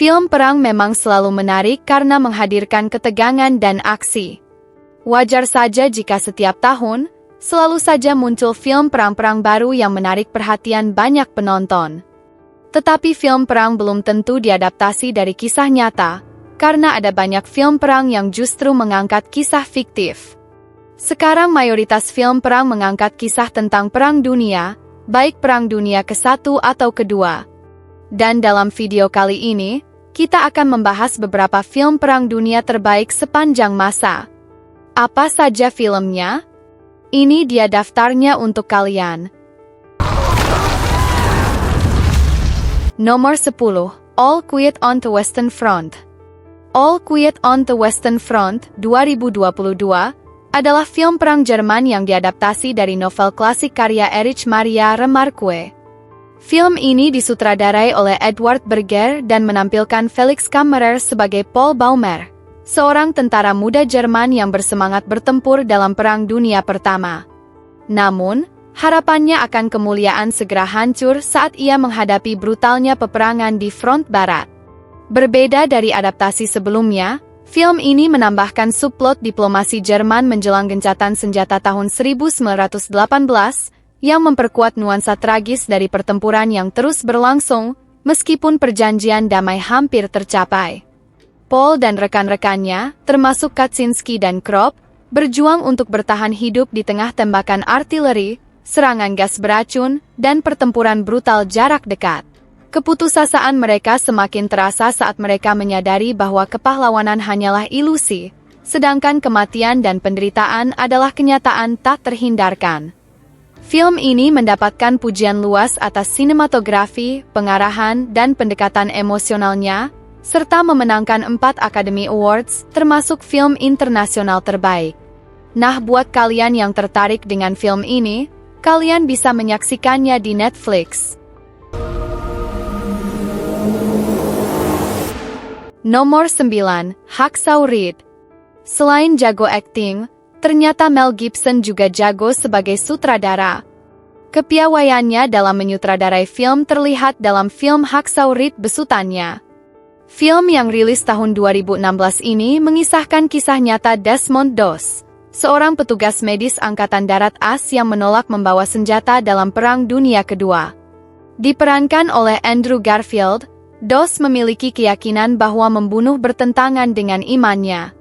Film perang memang selalu menarik karena menghadirkan ketegangan dan aksi. Wajar saja jika setiap tahun, selalu saja muncul film perang-perang baru yang menarik perhatian banyak penonton. Tetapi film perang belum tentu diadaptasi dari kisah nyata, karena ada banyak film perang yang justru mengangkat kisah fiktif. Sekarang mayoritas film perang mengangkat kisah tentang Perang Dunia, baik Perang Dunia ke-1 atau ke-2. Dan dalam video kali ini, kita akan membahas beberapa film Perang Dunia terbaik sepanjang masa. Apa saja filmnya? Ini dia daftarnya untuk kalian. Nomor 10, All Quiet on the Western Front. All Quiet on the Western Front 2022 adalah film perang Jerman yang diadaptasi dari novel klasik karya Erich Maria Remarque. Film ini disutradarai oleh Edward Berger dan menampilkan Felix Kammerer sebagai Paul Baumer, seorang tentara muda Jerman yang bersemangat bertempur dalam Perang Dunia Pertama. Namun, harapannya akan kemuliaan segera hancur saat ia menghadapi brutalnya peperangan di front barat. Berbeda dari adaptasi sebelumnya, film ini menambahkan subplot diplomasi Jerman menjelang gencatan senjata tahun 1918 yang memperkuat nuansa tragis dari pertempuran yang terus berlangsung meskipun perjanjian damai hampir tercapai. Paul dan rekan-rekannya, termasuk Kaczynski dan Kropp, berjuang untuk bertahan hidup di tengah tembakan artileri, serangan gas beracun, dan pertempuran brutal jarak dekat. Keputusasaan mereka semakin terasa saat mereka menyadari bahwa kepahlawanan hanyalah ilusi, sedangkan kematian dan penderitaan adalah kenyataan tak terhindarkan. Film ini mendapatkan pujian luas atas sinematografi, pengarahan, dan pendekatan emosionalnya, serta memenangkan 4 Academy Awards, termasuk film internasional terbaik. Nah, buat kalian yang tertarik dengan film ini, kalian bisa menyaksikannya di Netflix. Nomor 9, Hacksaw Ridge. Selain jago akting, ternyata Mel Gibson juga jago sebagai sutradara. Kepiawaiannya dalam menyutradarai film terlihat dalam film Hacksaw Ridge besutannya. Film yang rilis tahun 2016 ini mengisahkan kisah nyata Desmond Doss, seorang petugas medis Angkatan Darat AS yang menolak membawa senjata dalam Perang Dunia Kedua. Diperankan oleh Andrew Garfield, Doss memiliki keyakinan bahwa membunuh bertentangan dengan imannya.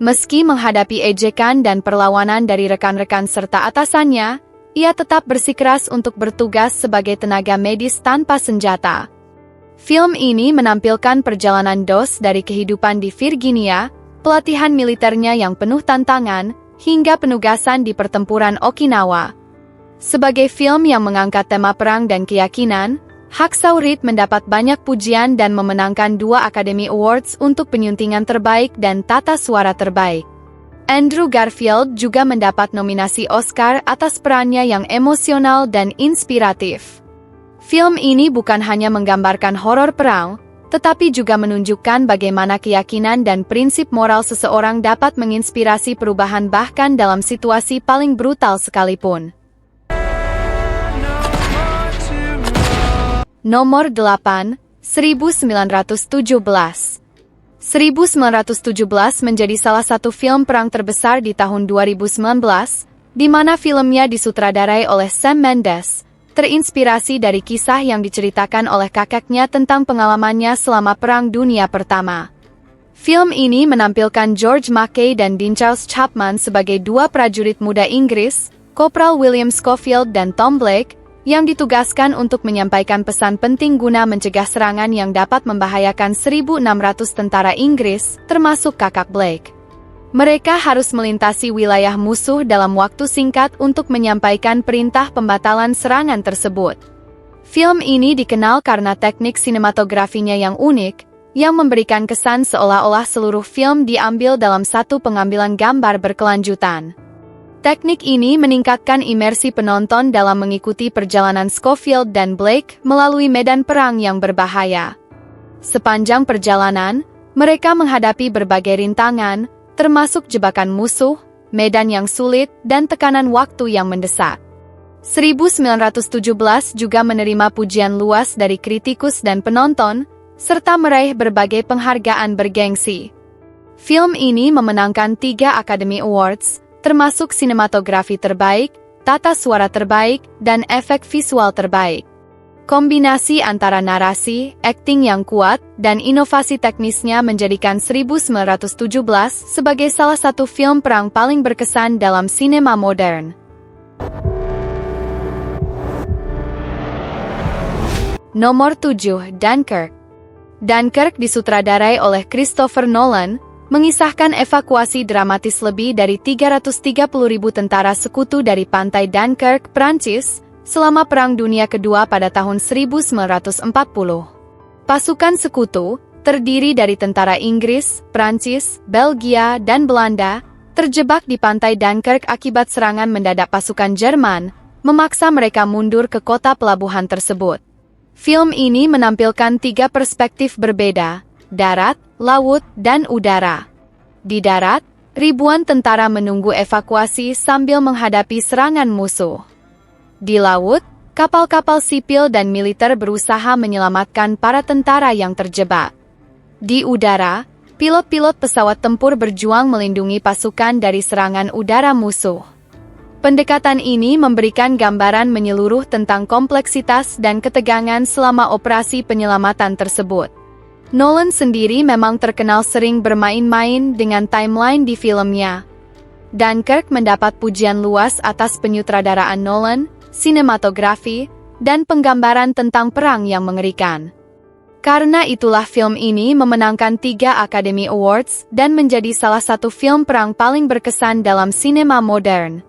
Meski menghadapi ejekan dan perlawanan dari rekan-rekan serta atasannya, ia tetap bersikeras untuk bertugas sebagai tenaga medis tanpa senjata. Film ini menampilkan perjalanan Doss dari kehidupan di Virginia, pelatihan militernya yang penuh tantangan, hingga penugasan di pertempuran Okinawa. Sebagai film yang mengangkat tema perang dan keyakinan, Hacksaw Ridge mendapat banyak pujian dan memenangkan 2 Academy Awards untuk penyuntingan terbaik dan tata suara terbaik. Andrew Garfield juga mendapat nominasi Oscar atas perannya yang emosional dan inspiratif. Film ini bukan hanya menggambarkan horor perang, tetapi juga menunjukkan bagaimana keyakinan dan prinsip moral seseorang dapat menginspirasi perubahan bahkan dalam situasi paling brutal sekalipun. Nomor 8, 1917. 1917 menjadi salah satu film perang terbesar di tahun 2019, di mana filmnya disutradarai oleh Sam Mendes, terinspirasi dari kisah yang diceritakan oleh kakeknya tentang pengalamannya selama Perang Dunia Pertama. Film ini menampilkan George Mackay dan Dean Charles Chapman sebagai 2 prajurit muda Inggris, Kopral William Schofield dan Tom Blake, yang ditugaskan untuk menyampaikan pesan penting guna mencegah serangan yang dapat membahayakan 1.600 tentara Inggris, termasuk kakak Blake. Mereka harus melintasi wilayah musuh dalam waktu singkat untuk menyampaikan perintah pembatalan serangan tersebut. Film ini dikenal karena teknik sinematografinya yang unik, yang memberikan kesan seolah-olah seluruh film diambil dalam satu pengambilan gambar berkelanjutan. Teknik ini meningkatkan imersi penonton dalam mengikuti perjalanan Schofield dan Blake melalui medan perang yang berbahaya. Sepanjang perjalanan, mereka menghadapi berbagai rintangan, termasuk jebakan musuh, medan yang sulit, dan tekanan waktu yang mendesak. 1917 juga menerima pujian luas dari kritikus dan penonton, serta meraih berbagai penghargaan bergengsi. Film ini memenangkan 3 Academy Awards, termasuk sinematografi terbaik, tata suara terbaik, dan efek visual terbaik. Kombinasi antara narasi, akting yang kuat, dan inovasi teknisnya menjadikan 1917 sebagai salah satu film perang paling berkesan dalam sinema modern. Nomor 7, Dunkirk. Dunkirk disutradarai oleh Christopher Nolan, mengisahkan evakuasi dramatis lebih dari 330.000 tentara sekutu dari pantai Dunkirk, Prancis, selama Perang Dunia Kedua pada tahun 1940. Pasukan sekutu, terdiri dari tentara Inggris, Prancis, Belgia, dan Belanda, terjebak di pantai Dunkirk akibat serangan mendadak pasukan Jerman, memaksa mereka mundur ke kota pelabuhan tersebut. Film ini menampilkan 3 perspektif berbeda, darat, laut, dan udara. Di darat, ribuan tentara menunggu evakuasi sambil menghadapi serangan musuh. Di laut, kapal-kapal sipil dan militer berusaha menyelamatkan para tentara yang terjebak. Di udara, pilot-pilot pesawat tempur berjuang melindungi pasukan dari serangan udara musuh. Pendekatan ini memberikan gambaran menyeluruh tentang kompleksitas dan ketegangan selama operasi penyelamatan tersebut. Nolan sendiri memang terkenal sering bermain-main dengan timeline di filmnya. Dunkirk mendapat pujian luas atas penyutradaraan Nolan, sinematografi, dan penggambaran tentang perang yang mengerikan. Karena itulah film ini memenangkan 3 Academy Awards dan menjadi salah satu film perang paling berkesan dalam sinema modern.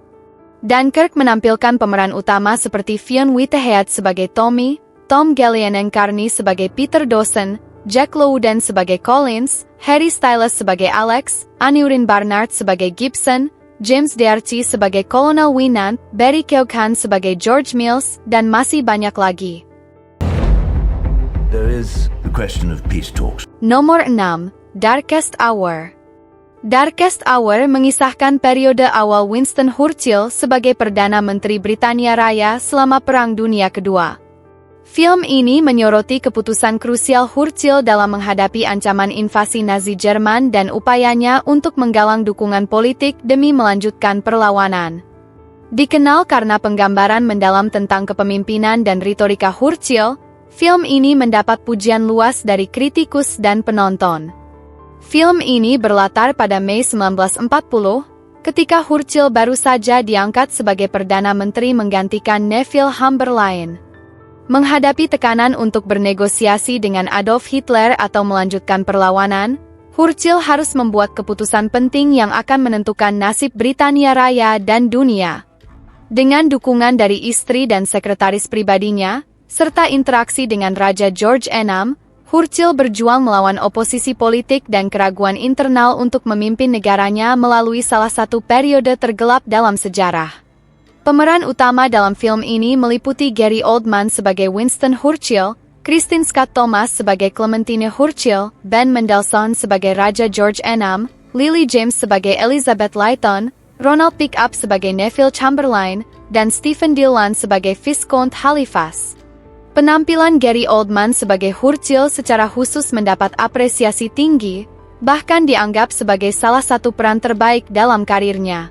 Dunkirk menampilkan pemeran utama seperti Fionn Whitehead sebagai Tommy, Tom Gallienne-Carney sebagai Peter Dawson, Jack Lowden sebagai Collins, Harry Styles sebagai Alex, Aneurin Barnard sebagai Gibson, James D'Arcy sebagai Colonel Winant, Barry Keoghan sebagai George Mills, dan masih banyak lagi. There is the question of peace talks. Nomor 6, Darkest Hour. Darkest Hour mengisahkan periode awal Winston Churchill sebagai Perdana Menteri Britania Raya selama Perang Dunia Kedua. Film ini menyoroti keputusan krusial Churchill dalam menghadapi ancaman invasi Nazi Jerman dan upayanya untuk menggalang dukungan politik demi melanjutkan perlawanan. Dikenal karena penggambaran mendalam tentang kepemimpinan dan retorika Churchill, film ini mendapat pujian luas dari kritikus dan penonton. Film ini berlatar pada Mei 1940, ketika Churchill baru saja diangkat sebagai Perdana Menteri menggantikan Neville Chamberlain. Menghadapi tekanan untuk bernegosiasi dengan Adolf Hitler atau melanjutkan perlawanan, Churchill harus membuat keputusan penting yang akan menentukan nasib Britania Raya dan dunia. Dengan dukungan dari istri dan sekretaris pribadinya, serta interaksi dengan Raja George VI, Churchill berjuang melawan oposisi politik dan keraguan internal untuk memimpin negaranya melalui salah satu periode tergelap dalam sejarah. Pemeran utama dalam film ini meliputi Gary Oldman sebagai Winston Churchill, Kristin Scott Thomas sebagai Clementine Churchill, Ben Mendelsohn sebagai Raja George VI, Lily James sebagai Elizabeth Lighton, Ronald Pickup sebagai Neville Chamberlain, dan Stephen Dillon sebagai Viscount Halifax. Penampilan Gary Oldman sebagai Churchill secara khusus mendapat apresiasi tinggi, bahkan dianggap sebagai salah satu peran terbaik dalam karirnya.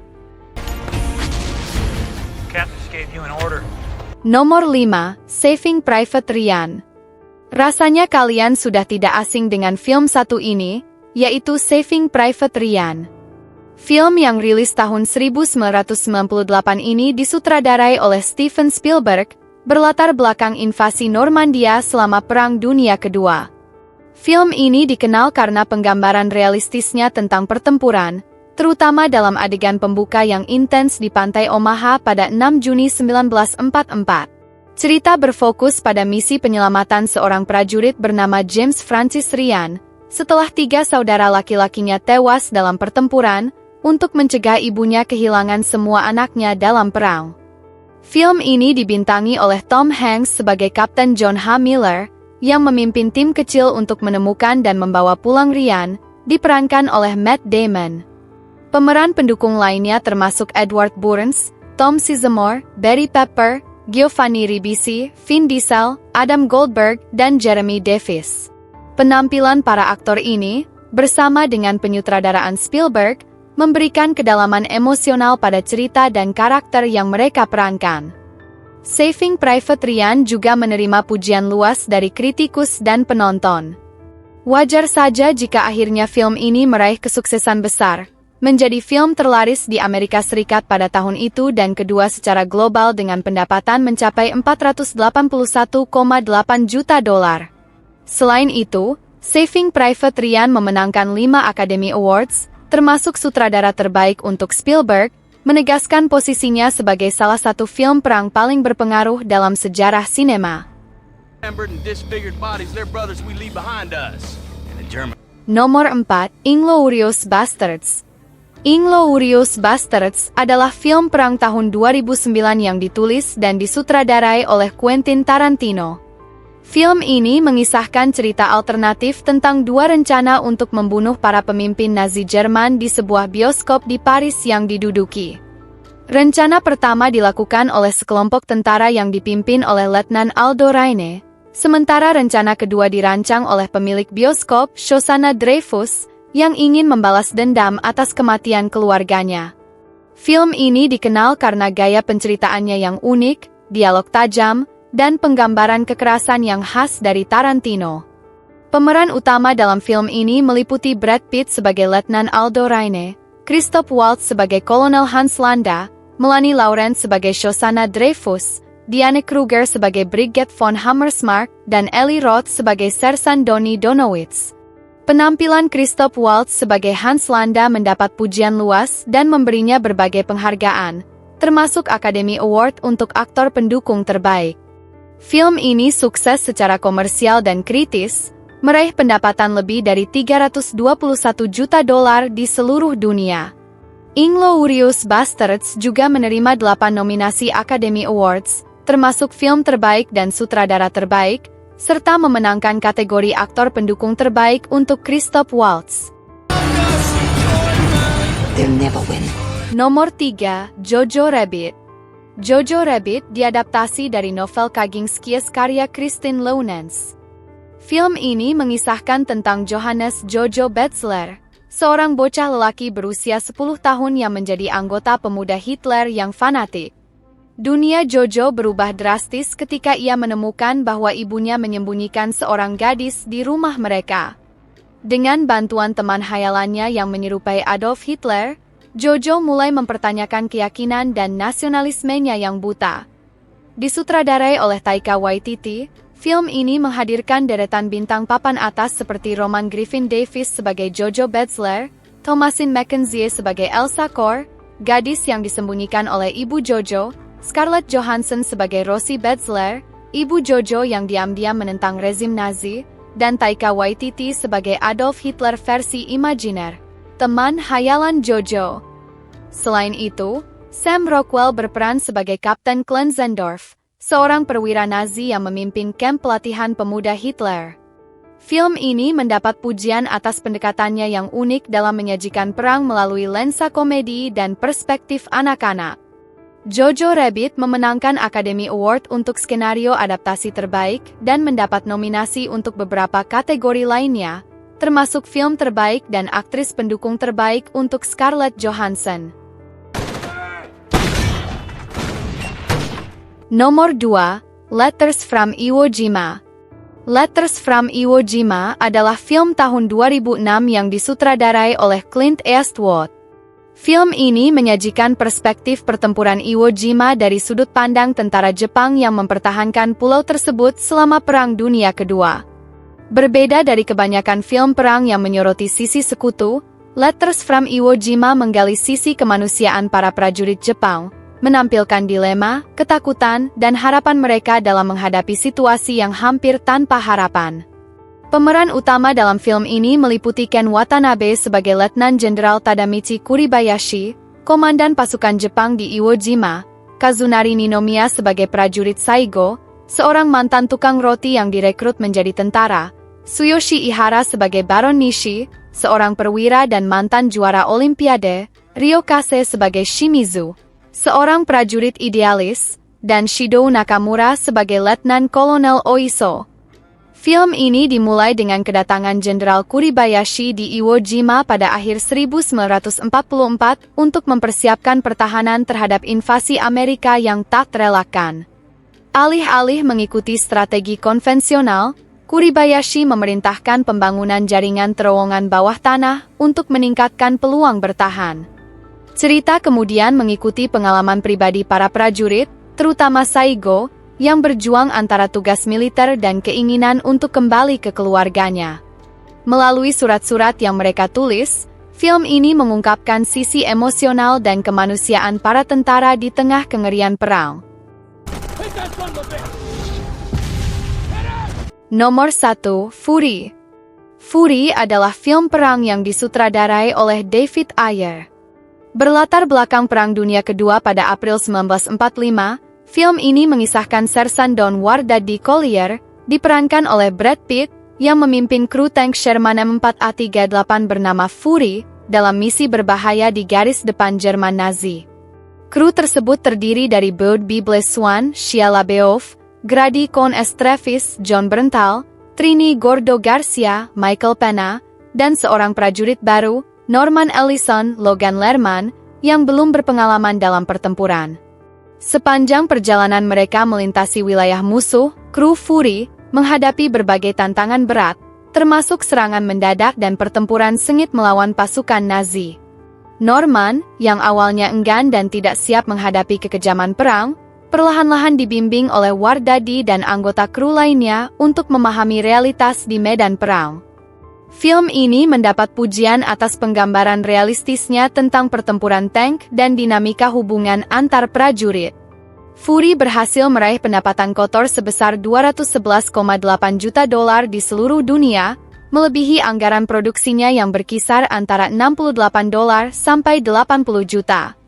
Nomor 5, Saving Private Ryan. Rasanya kalian sudah tidak asing dengan film satu ini, yaitu Saving Private Ryan. Film yang rilis tahun 1998 ini disutradarai oleh Steven Spielberg, berlatar belakang invasi Normandia selama Perang Dunia Kedua. Film ini dikenal karena penggambaran realistisnya tentang pertempuran, terutama dalam adegan pembuka yang intens di pantai Omaha pada 6 Juni 1944. Cerita berfokus pada misi penyelamatan seorang prajurit bernama James Francis Ryan, setelah 3 saudara laki-lakinya tewas dalam pertempuran, untuk mencegah ibunya kehilangan semua anaknya dalam perang. Film ini dibintangi oleh Tom Hanks sebagai Kapten John H. Miller, yang memimpin tim kecil untuk menemukan dan membawa pulang Ryan, diperankan oleh Matt Damon. Pemeran pendukung lainnya termasuk Edward Burns, Tom Sizemore, Barry Pepper, Giovanni Ribisi, Vin Diesel, Adam Goldberg, dan Jeremy Davies. Penampilan para aktor ini, bersama dengan penyutradaraan Spielberg, memberikan kedalaman emosional pada cerita dan karakter yang mereka perankan. Saving Private Ryan juga menerima pujian luas dari kritikus dan penonton. Wajar saja jika akhirnya film ini meraih kesuksesan besar, menjadi film terlaris di Amerika Serikat pada tahun itu dan kedua secara global dengan pendapatan mencapai $481,8 juta. Selain itu, Saving Private Ryan memenangkan 5 Academy Awards, termasuk sutradara terbaik untuk Spielberg, menegaskan posisinya sebagai salah satu film perang paling berpengaruh dalam sejarah sinema. Nomor 4, Inglourious Basterds. Inglourious Basterds adalah film perang tahun 2009 yang ditulis dan disutradarai oleh Quentin Tarantino. Film ini mengisahkan cerita alternatif tentang dua rencana untuk membunuh para pemimpin Nazi Jerman di sebuah bioskop di Paris yang diduduki. Rencana pertama dilakukan oleh sekelompok tentara yang dipimpin oleh Letnan Aldo Raine, sementara rencana kedua dirancang oleh pemilik bioskop, Shosanna Dreyfus, yang ingin membalas dendam atas kematian keluarganya. Film ini dikenal karena gaya penceritaannya yang unik, dialog tajam, dan penggambaran kekerasan yang khas dari Tarantino. Pemeran utama dalam film ini meliputi Brad Pitt sebagai Letnan Aldo Raine, Christoph Waltz sebagai Kolonel Hans Landa, Melanie Laurent sebagai Shosanna Dreyfus, Diane Kruger sebagai Brigitte von Hammersmark, dan Eli Roth sebagai Sersan Donny Donowitz. Penampilan Christoph Waltz sebagai Hans Landa mendapat pujian luas dan memberinya berbagai penghargaan, termasuk Academy Award untuk aktor pendukung terbaik. Film ini sukses secara komersial dan kritis, meraih pendapatan lebih dari $321 juta di seluruh dunia. Inglourious Basterds juga menerima 8 nominasi Academy Awards, termasuk film terbaik dan sutradara terbaik, serta memenangkan kategori aktor pendukung terbaik untuk Christoph Waltz. They'll never win. Nomor 3, Jojo Rabbit. Jojo Rabbit diadaptasi dari novel Kaginskias karya Kristin Lowndes. Film ini mengisahkan tentang Johannes Jojo Betzler, seorang bocah lelaki berusia 10 tahun yang menjadi anggota pemuda Hitler yang fanatik. Dunia Jojo berubah drastis ketika ia menemukan bahwa ibunya menyembunyikan seorang gadis di rumah mereka. Dengan bantuan teman hayalannya yang menyerupai Adolf Hitler, Jojo mulai mempertanyakan keyakinan dan nasionalismenya yang buta. Disutradarai oleh Taika Waititi, film ini menghadirkan deretan bintang papan atas seperti Roman Griffin Davis sebagai Jojo Betzler, Thomasin McKenzie sebagai Elsa Kor, gadis yang disembunyikan oleh ibu Jojo, Scarlett Johansson sebagai Rosie Betzler, ibu Jojo yang diam-diam menentang rezim Nazi, dan Taika Waititi sebagai Adolf Hitler versi imajiner, teman hayalan Jojo. Selain itu, Sam Rockwell berperan sebagai Kapten Klenzendorf, seorang perwira Nazi yang memimpin kamp pelatihan pemuda Hitler. Film ini mendapat pujian atas pendekatannya yang unik dalam menyajikan perang melalui lensa komedi dan perspektif anak-anak. Jojo Rabbit memenangkan Academy Award untuk skenario adaptasi terbaik dan mendapat nominasi untuk beberapa kategori lainnya, termasuk film terbaik dan aktris pendukung terbaik untuk Scarlett Johansson. Nomor 2, Letters from Iwo Jima. Letters from Iwo Jima adalah film tahun 2006 yang disutradarai oleh Clint Eastwood. Film ini menyajikan perspektif pertempuran Iwo Jima dari sudut pandang tentara Jepang yang mempertahankan pulau tersebut selama Perang Dunia Kedua. Berbeda dari kebanyakan film perang yang menyoroti sisi sekutu, Letters from Iwo Jima menggali sisi kemanusiaan para prajurit Jepang, menampilkan dilema, ketakutan, dan harapan mereka dalam menghadapi situasi yang hampir tanpa harapan. Pemeran utama dalam film ini meliputi Ken Watanabe sebagai Letnan Jenderal Tadamichi Kuribayashi, komandan pasukan Jepang di Iwo Jima, Kazunari Ninomiya sebagai prajurit Saigo, seorang mantan tukang roti yang direkrut menjadi tentara, Tsuyoshi Ihara sebagai Baron Nishi, seorang perwira dan mantan juara Olimpiade, Ryo Kase sebagai Shimizu, seorang prajurit idealis, dan Shido Nakamura sebagai Letnan Kolonel Oiso. Film ini dimulai dengan kedatangan Jenderal Kuribayashi di Iwo Jima pada akhir 1944 untuk mempersiapkan pertahanan terhadap invasi Amerika yang tak terelakkan. Alih-alih mengikuti strategi konvensional, Kuribayashi memerintahkan pembangunan jaringan terowongan bawah tanah untuk meningkatkan peluang bertahan. Cerita kemudian mengikuti pengalaman pribadi para prajurit, terutama Saigo, yang berjuang antara tugas militer dan keinginan untuk kembali ke keluarganya. Melalui surat-surat yang mereka tulis, film ini mengungkapkan sisi emosional dan kemanusiaan para tentara di tengah kengerian perang. Nomor 1, Fury. Fury adalah film perang yang disutradarai oleh David Ayer. Berlatar belakang Perang Dunia Kedua pada April 1945, film ini mengisahkan Sersan Don Wardadi Collier, diperankan oleh Brad Pitt, yang memimpin kru tank Sherman M4A38 bernama Fury, dalam misi berbahaya di garis depan Jerman Nazi. Kru tersebut terdiri dari Bud B. Bleswan, Shia LaBeouf, Grady Con Estrevis, John Berntal, Trini Gordo Garcia, Michael Pena, dan seorang prajurit baru, Norman Ellison, Logan Lerman, yang belum berpengalaman dalam pertempuran. Sepanjang perjalanan mereka melintasi wilayah musuh, kru Fury menghadapi berbagai tantangan berat, termasuk serangan mendadak dan pertempuran sengit melawan pasukan Nazi. Norman, yang awalnya enggan dan tidak siap menghadapi kekejaman perang, perlahan-lahan dibimbing oleh Wardadi dan anggota kru lainnya untuk memahami realitas di medan perang. Film ini mendapat pujian atas penggambaran realistisnya tentang pertempuran tank dan dinamika hubungan antar prajurit. Fury berhasil meraih pendapatan kotor sebesar $211,8 juta di seluruh dunia, melebihi anggaran produksinya yang berkisar antara $68 sampai $80 juta.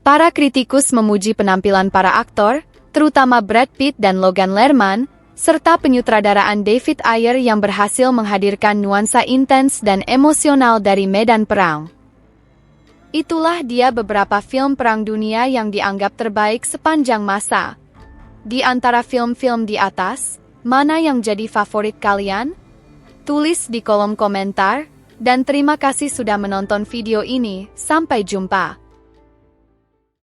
Para kritikus memuji penampilan para aktor, terutama Brad Pitt dan Logan Lerman, serta penyutradaraan David Ayer yang berhasil menghadirkan nuansa intens dan emosional dari medan perang. Itulah dia beberapa film perang dunia yang dianggap terbaik sepanjang masa. Di antara film-film di atas, mana yang jadi favorit kalian? Tulis di kolom komentar, dan terima kasih sudah menonton video ini. Sampai jumpa.